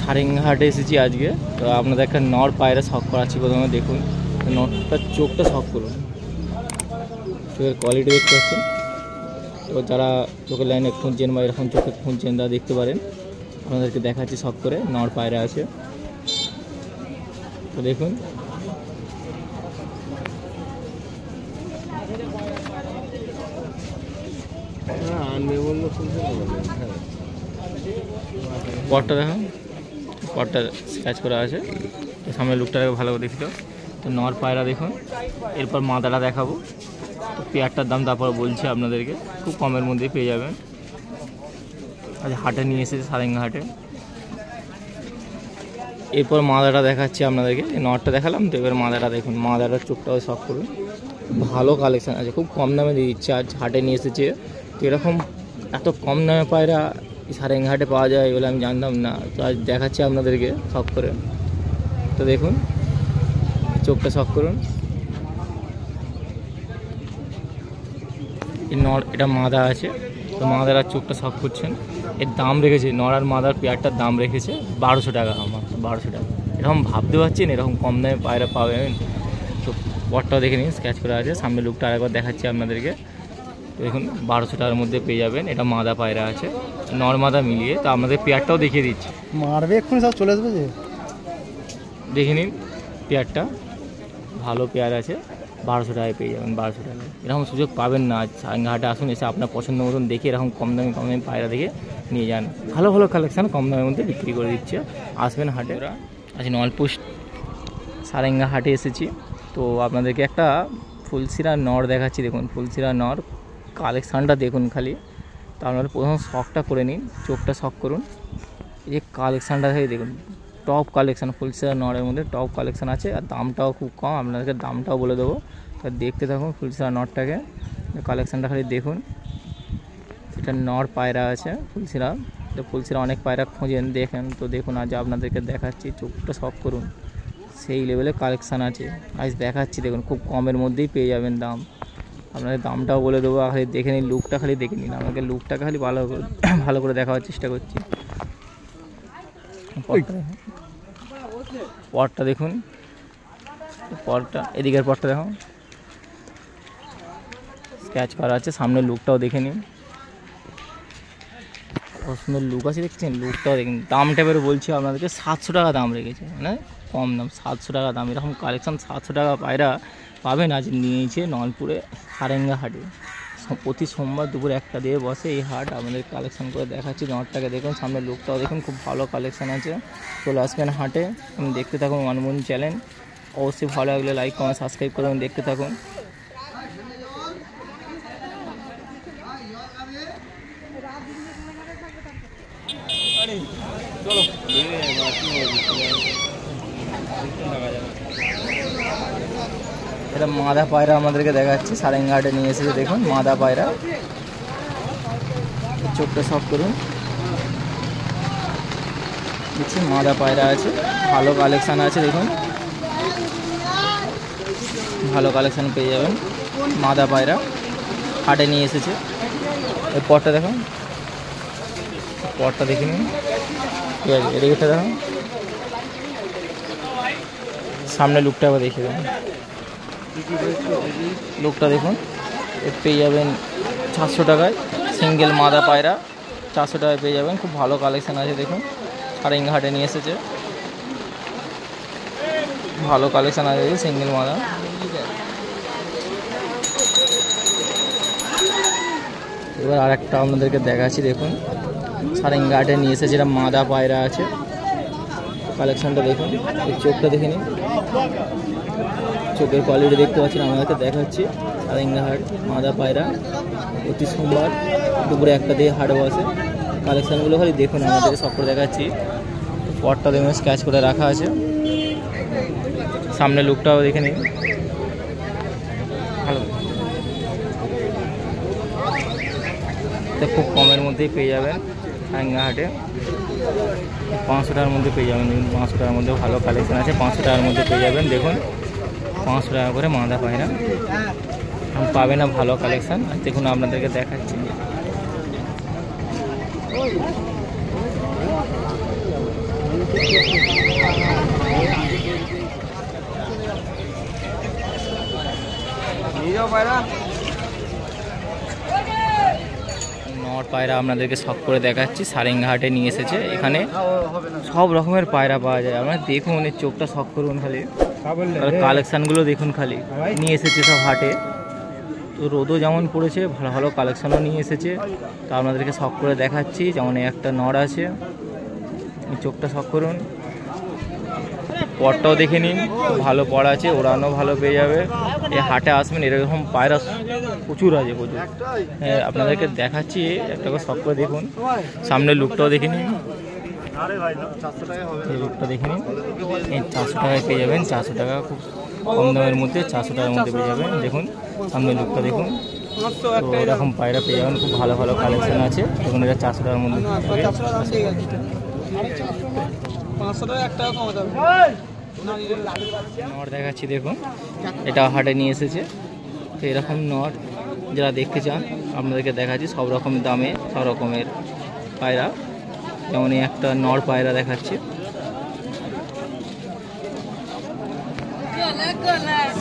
সারেঙ্গাহাটে এসেছি আজকে। তো আপনাদের একটা নর পায়রা শখ করাচ্ছি। প্রথমে দেখুন নরটার চোখটা শখ করুন, চোখের কোয়ালিটি দেখতে পাচ্ছেন। তো যারা চোখের লাইনে খুঁজছেন বা এরকম চোখে খুঁজছেন তারা দেখতে পারেন। আপনাদেরকে দেখাচ্ছি শখ করে, নর পায়রা আছে। তো দেখুন পটটা দেখুন, পটটা স্ক্র্যাচ করা আছে। সামনে লুকটাকে ভালো করে দেখি। তো নর পায়রা দেখুন। এরপর মাদাটা দেখাবো। তো পেয়ারটার দাম তারপর বলছি আপনাদেরকে, খুব কমের মধ্যেই পেয়ে যাবেন। আজ হাটে নিয়ে এসেছে সারেঙ্গাহাটে। এরপর মাদাটা দেখাচ্ছি আপনাদেরকে। এই নরটা দেখালাম, তো এবার মাদাটা দেখুন। মাদাটার চোখটাও শখ করুন, ভালো কালেকশান আছে, খুব কম দামে দিয়ে দিচ্ছে। আজ হাটে নিয়ে এসেছে। তো এরকম এত কম দামে পায়রা সারেঙ্গাহাটে পাওয়া যায় বলে আমি জানতাম না। তো আজ দেখাচ্ছি আপনাদেরকে শখ করে। তো দেখুন চোখটা শখ করুন। এটা মাদা আছে। তো মাদার আর চোখটা শখ করছেন। এর দাম রেখেছে, নর আর মাদার পেয়ারটার দাম রেখেছে 1200 টাকা। আমার 1200 টাকা। এরকম ভাবতে পারছেন এরকম কম দামে পায়রা পাবেন? তো পটটাও দেখে নিন, স্ক্র্যাচ করা আছে। সামনে লুকটা আরেকবার দেখাচ্ছি আপনাদেরকে। তো দেখুন 1200 টাকার মধ্যে পেয়ে যাবেন। এটা মাদা পায়রা আছে, নর মাদা মিলিয়ে। তো আপনাদের পেয়ারটাও দেখিয়ে দিচ্ছি। মারবে এক্ষুনি, সব চলে আসবে যে। দেখে নিন পেয়ারটা, ভালো পেয়ার আছে। 1200 টাকায় পেয়ে যাবেন। 1200 টাকায় এরকম সুযোগ পাবেন না। সারেঙ্গাহাটে আসুন, এসে আপনার পছন্দ মতন দেখে এরকম কম দামি পায়রা দেখে নিয়ে যান। ভালো ভালো কালেকশান কম দামের মধ্যে বিক্রি করে দিচ্ছে। আসবেন হাটে। আজ নলপুষ্ট সারেঙ্গাহাটে এসেছি। তো আপনাদেরকে একটা ফুলশিরা নর দেখাচ্ছি। দেখুন ফুলশিরা নর কালেকশানটা দেখুন খালি। তো আপনারা প্রথম শখটা করে নিন, চোখটা শখ করুন। এই যে কালেকশানটা দেখুন, টপ কালেকশান। ফুলশিরা নরের মধ্যে টপ কালেকশান আছে, আর দামটাও খুব কম। আপনাদেরকে দামটাও বলে দেবো। তো দেখতে থাকুন ফুলশিরা নরটাকে, কালেকশানটা খালি দেখুন। এটা নর পায়রা আছে ফুলশিরা। তো ফুলশিরা অনেক পায়রা খোঁজেন, দেখেন। তো দেখুন আজ আপনাদেরকে দেখাচ্ছি, চোখটা শখ করুন। সেই লেভেলে কালেকশান আছে আজ দেখাচ্ছি। দেখুন খুব কমের মধ্যেই পেয়ে যাবেন দাম। আপনাদের দামটাও বলে দেবো। খালি দেখে নিন, লুকটা খালি দেখে নিন। আমাকে লুকটাকে খালি ভালো করে দেখাবার চেষ্টা করছি। পটটা দেখুন, পটটা এদিকের পটটা দেখুন, স্ক্র্যাচ করা আছে। সামনে লুকটাও দেখে নিন, কত সুন্দর লুক আছে দেখছেন। লুকটাও দেখুন। দামটা এবারে বলছি আপনাদেরকে 700 টাকা দাম রেখেছে, মানে কম দাম। 700 টাকা দাম। এরকম কালেকশান 700 টাকা পায়রা পাবেন আজ নিয়েছে নলপুরে সারেঙ্গাহাটে। প্রতি সোমবার দুপুর 1টা দিয়ে বসে এই হাট। আমাদের কালেকশান করে দেখাচ্ছি। নটটাকে দেখুন, সামনে লুকটাও দেখুন, খুব ভালো কালেকশান আছে। চলে আসবেন হাটে। আমি দেখতে থাকুন মনমোহন চ্যানেল। অবশ্যই ভালো লাগলে লাইক কমেন্ট সাবস্ক্রাইব করুন, দেখতে থাকুন। এটা মাদা পায়রা আমাদেরকে দেখাচ্ছি, সারেঙ্গাহাটে নিয়ে এসেছে। দেখুন মাদা পায়রা, চোখটা শখ করুন। দেখছি মাদা পায়রা আছে, ভালো কালেকশান আছে। দেখুন ভালো কালেকশান পেয়ে যাবেন। মাদা পায়রা হাটে নিয়ে এসেছে। এই পটটা দেখুন, পটটা দেখে নিন। ঠিক আছে, এদিকে দেখুন, সামনে লুকটা আবার দেখিয়ে দেবেন। লুকটা দেখুন, পেয়ে যাবেন 400 টাকায়। সিঙ্গেল মাদা পায়রা 400 টাকায় পেয়ে যাবেন। খুব ভালো কালেকশান আছে। দেখুন সারেঙ্গাহাটে নিয়ে এসেছে, ভালো কালেকশান আছে সিঙ্গেল মাদা। এবার আরেকটা আপনাদেরকে দেখাচ্ছি। দেখুন সারেঙ্গাহাটে নিয়ে এসেছে, যেটা মাদা পায়রা আছে। কালেকশানটা দেখুন, এই চোখটা দেখে নিন। চোখের কোয়ালিটি দেখতে পাচ্ছেন। আমাদেরকে দেখাচ্ছি সারেঙ্গাহাট মাদা পায়রা। প্রতি সোমবার দুপুরে 1টা দিয়ে হাট বসে। কালেকশানগুলো খালি দেখুন, আমাদেরকে সব করে দেখাচ্ছি। পটটা দেখুন স্ক্র্যাচ করে রাখা আছে। সামনে লুকটাও দেখে নিন, ভালো। তো খুব কমের মধ্যেই পেয়ে যাবেন সারেঙ্গাহাটে। 500 টাকার মধ্যে পেয়ে যাবেন। দেখুন 500 টাকার মধ্যে ভালো কালেকশান আছে। 500 টাকার মধ্যে পেয়ে যাবেন। দেখুন 500 টাকা করে মাদা পায়রা পাবে না, ভালো কালেকশান। আর দেখুন আপনাদেরকে দেখাচ্ছি। নর পায়রা আপনাদেরকে শখ করে দেখাচ্ছি, সারেঙ্গাহাটে নিয়ে এসেছে। এখানে সব রকমের পায়রা পাওয়া যায়। আপনারা দেখুন, এর চোখটা শখ করুন খালি, কালেকশানগুলো দেখুন খালি। নিয়ে এসেছে সব হাটে, তো রোদও যেমন পড়েছে, ভালো ভালো কালেকশানও নিয়ে এসেছে। তো আপনাদেরকে শখ করে দেখাচ্ছি। যেমন একটা নর আছে, চোখটা শখ করুন, পরটাও দেখে নিন, ভালো পর আছে, ওড়ানো ভালো পেয়ে যাবে। এই হাটে আসবেন, এরকম পায়রা প্রচুর আছে, প্রচুর। হ্যাঁ, আপনাদেরকে দেখাচ্ছি, একটা করে শখ করে দেখুন। সামনের লুকটাও দেখে নিন, এই লুকটা দেখে নিন। এই 400 টাকায় পেয়ে যাবেন, 400 টাকা, খুব কম দামের মধ্যে 400 টাকার মধ্যে পেয়ে যাবেন। দেখুন সামনের লুকটা দেখুন। তো এরকম পায়রা পেয়ে যাবেন, খুব ভালো ভালো কালেকশন আছে। দেখুন এটা 400 টাকার মধ্যে নর দেখাচ্ছি। দেখুন এটা হাটে নিয়ে এসেছে। তো এরকম নর যারা দেখতে চান আপনাদেরকে দেখাচ্ছি, সব রকম দামে সব রকমের পায়রা। যেমন এই একটা নর পায়রা দেখাচ্ছে,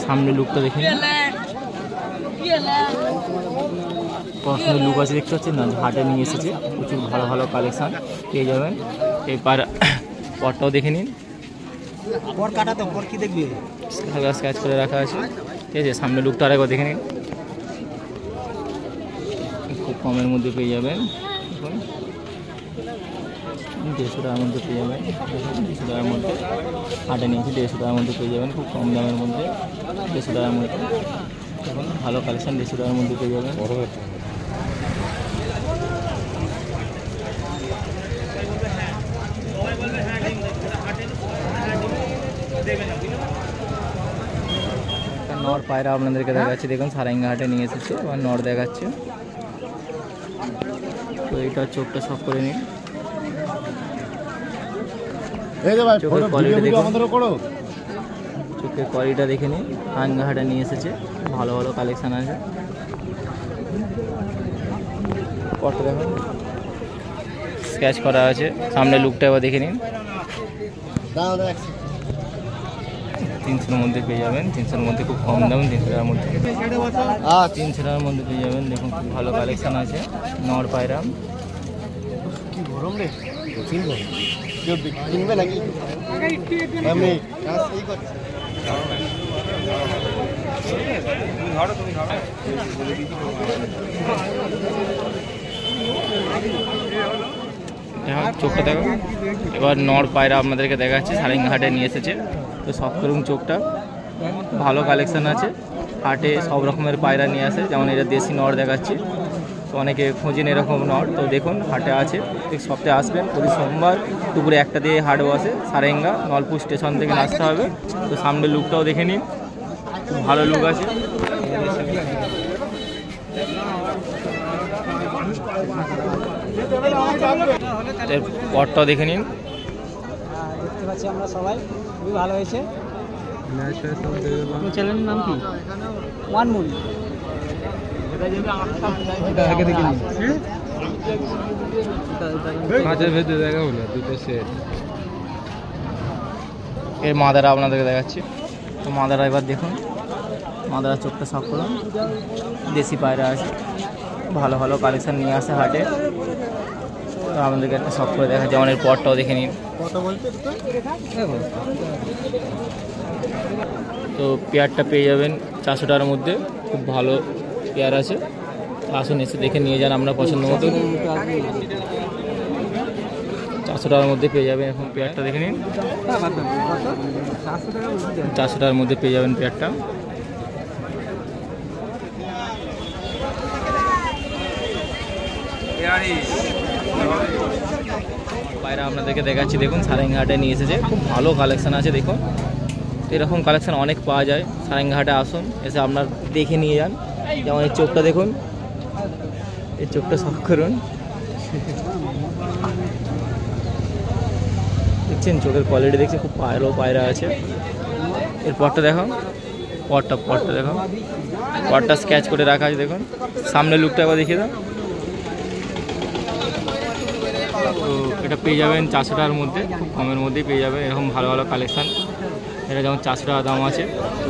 সামনে লুকটা দেখে নিন। পছন্দের লুক আছে, দেখতে পাচ্ছেন না, হাটে নিয়ে এসেছে। প্রচুর ভালো ভালো কালেকশান পেয়ে যাবেন। এই পায়রা পরটাও দেখে নিন, হালকা স্ক্র্যাচ করে রাখা আছে, ঠিক আছে। সামনে লুকটা আরেকবার দেখে নিন, খুব কমের মধ্যে পেয়ে যাবেন। দেখুন 150 টাকার মধ্যে পেয়ে যাবেন। 150 টাকার মধ্যে হাটে নিয়েছি, 150 টাকার মধ্যে পেয়ে যাবেন, খুব কম দামের মধ্যে 150 টাকার মধ্যে। দেখুন ভালো কালেকশান 150 টাকার মধ্যে পেয়ে যাবেন। নর পায়রা আপনাদেরকে দেখাচ্ছি, দেখুন সারেঙ্গাহাটে নিয়ে এসেছে, এবার নর দেখাচ্ছে। তো এটা চোখটা শখ করে নিন, চোখের কোয়ালিটি দেখুন, চোখের কোয়ালিটিটা দেখে নিন। সারেঙ্গাহাটে নিয়ে এসেছে, ভালো ভালো কালেকশান আছে। পরটা দেখুন, স্ক্র্যাচ করা আছে। সামনে লুকটা এবার দেখে নিন। 300-এর মধ্যে পেয়ে যাবেন, 300-এর মধ্যে, খুব কম দাম, 300 টাকার মধ্যে, 300 টাকার মধ্যে পেয়ে যাবেন। দেখুন খুব ভালো কালেকশান আছে নর পায়রা। কি গরম রে, কিনবে নাকি? আমি এই করছি। চোখটা দেখো। এবার নর পায়রা আপনাদেরকে দেখাচ্ছি, সারেঙ্গাহাটে নিয়ে এসেছে। তো শখ করুন চোখটা, ভালো কালেকশান আছে। হাটে সব রকমের পায়রা নিয়ে আসে, যেমন এটা দেশি নর দেখাচ্ছি। তো অনেকে খোঁজেন এরকম নর, তো দেখুন হাটে আছে। ঠিক সপ্তাহে আসবেন, প্রতি সোমবার দুপুরে 1টা দিয়ে হাট বসে। সারেঙ্গা নলপুর স্টেশন থেকে আসতে হবে। তো সামনের লুকটাও দেখে নিন, খুব ভালো লুক আছে। এর পরটাও দেখে নিন, দেখতে পাচ্ছি আমরা সবাই, খুবই ভালো হয়েছে। চ্যানেলের নাম কি? One movie. এর মাদারা আপনাদেরকে দেখাচ্ছি। তো মাদারা এবার দেখুন, মাদারা চোখটা শখ করুন। দেশি পায়রা আছে, ভালো ভালো কালেকশান নিয়ে আসে হাটে। তো আপনাদেরকে একটা শখ করে দেখা, যেমন এর পরটাও দেখে নিন। তো পেয়ারটা পেয়ে যাবেন 400 টাকার মধ্যে, খুব ভালো পেয়ার আছে। আসুন এসে দেখে নিয়ে যান আপনার পছন্দ মতো। 400 টাকার মধ্যে পেয়ে যাবেন। এখন পেয়ারটা দেখে নিন, 400 টাকার মধ্যে পেয়ে যাবেন পেয়ারটা। পায়রা আপনাদেরকে দেখাচ্ছি, দেখুন সারেঙ্গাহাটে নিয়ে এসেছে, খুব ভালো কালেকশান আছে। দেখুন এরকম কালেকশান অনেক পাওয়া যায়। সারেঙ্গাহাটে আসুন, এসে আপনার দেখে নিয়ে যান। যেমন এই চোখটা দেখুন, এই চোখটা শখ করুন। দেখছেন চোখের কোয়ালিটি দেখছি, খুব ভালো পায়রা আছে। এর পরটা দেখো, পরটা দেখো, পরটা স্ক্র্যাচ করে রাখা আছে। দেখুন সামনে লুকটা একবার দেখিয়ে দাও। তো এটা পেয়ে যাবেন 400 টাকার মধ্যে, খুব কমের মধ্যেই পেয়ে যাবেন এরকম ভালো ভালো কালেকশান। এটা যেমন 400 টাকা দাম আছে।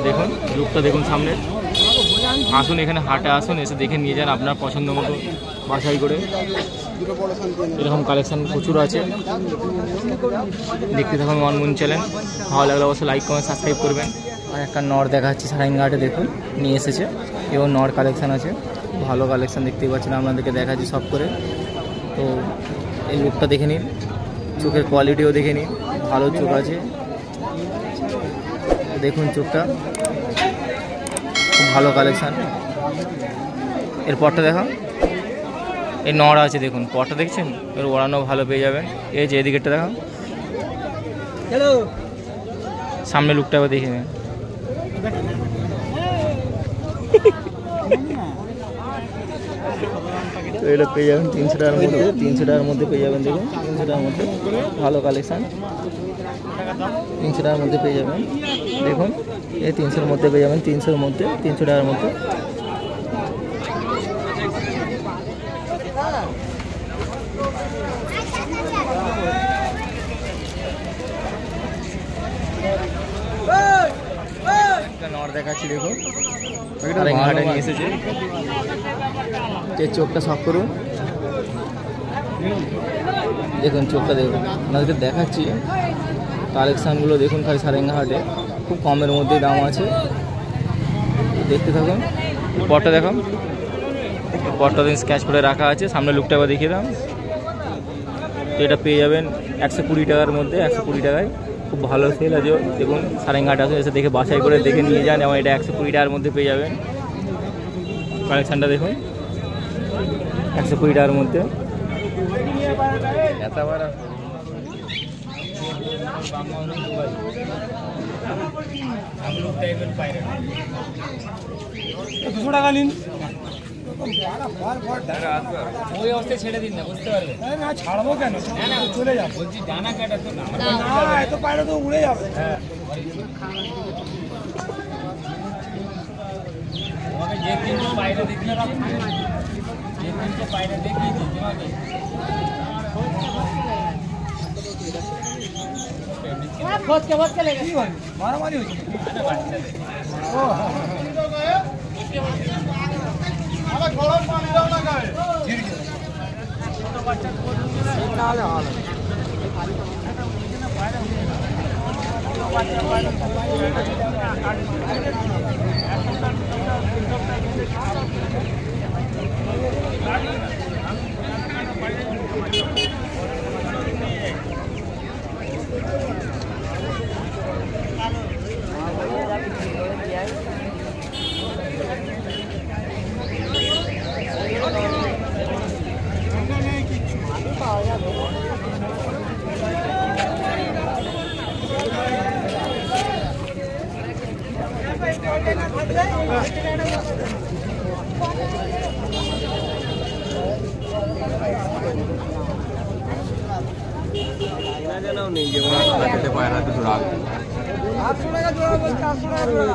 দেখুন লুকটা দেখুন সামনে। আসুন এখানে হাটে আসুন, এসে দেখে নিয়ে যান আপনার পছন্দ মতো বাছাই করে। এরকম কালেকশান প্রচুর আছে। দেখতে থাকুন মনমুন চ্যানেল। ভালো লাগলে অবশ্যই লাইক কমেন্ট সাবস্ক্রাইব করবেন। আর একটা নর দেখাচ্ছি সারাইনঘাটে, দেখুন নিয়ে এসেছে। এবং নর কালেকশান আছে, ভালো কালেকশান দেখতেই পাচ্ছেন, আপনাদেরকে দেখাচ্ছি সব করে। তো এই লুকটা দেখে নিন, চোখের কোয়ালিটিও দেখে নিন, ভালো চোখ আছে। দেখুন চোখটা, খুব ভালো কালেকশান। এর পরটা দেখা, এই নড় আছে দেখুন, পরটা দেখছেন, এর ওড়ানো ভালো পেয়ে যাবেন। এই যে এদিকেরটা দেখা, সামনে লুকটা আবার দেখে নেন। তো এটা পেয়ে যাবেন 300 টাকার মধ্যে, 300 টাকার মধ্যে পেয়ে যাবেন। দেখুন 300 টাকার মধ্যে ভালো কালেকশান, 300 টাকার মধ্যে পেয়ে যাবেন। দেখুন এই 300-র মধ্যে পেয়ে যাবেন, 300-র মধ্যে, 300 টাকার মধ্যে। নর দেখাচ্ছি দেখুন, সারাইনঘাটে নিয়ে এসেছে। যে চোখটা সব করুন, দেখুন চোখটা দেখুন, আপনাদেরকে দেখাচ্ছি কালেকশানগুলো দেখুন। খালি সারাইনঘাটে খুব কমের মধ্যে দাম আছে, দেখতে থাকুন। পরটা দেখাম, পরটা দিন স্ক্যাচ করে রাখা আছে। সামনে লুকটা আবার দেখিয়ে দাম। তো এটা পেয়ে যাবেন 120 টাকার মধ্যে, 120 টাকায় খুব ভালো সেল আছে। দেখুন সারাইনঘাট আসুন, এসে দেখে বাছাই করে দেখে নিয়ে যান। এবং এটা 120 টাকার মধ্যে পেয়ে যাবেন। কালেকশানটা দেখুন 120 টাকার মধ্যে। এত বড় 200 টাকা নিন। ওই অবস্থায় ছেড়ে দিন না, বুঝতে পারবেন না ছাড়বো কেন, চলে যাবো। বলছি ডানা কাটা তো না, এত পায়রা তো উড়ে যাবে। তোমাকে যে তিনটে পায়রা দেখিয়েছি, যে তিনটে পায়রা দেখিয়েছি তোমাকে, মারামারি হয়েছে। নেই যে পায়রা দুটো রাখ। 800 টাকা জোড়া বলছে, 800 টাকা জোড়া।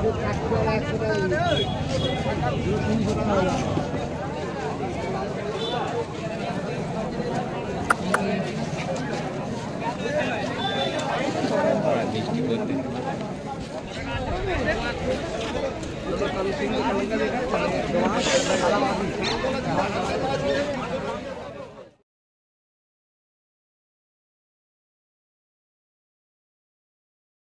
বৃষ্টি করতে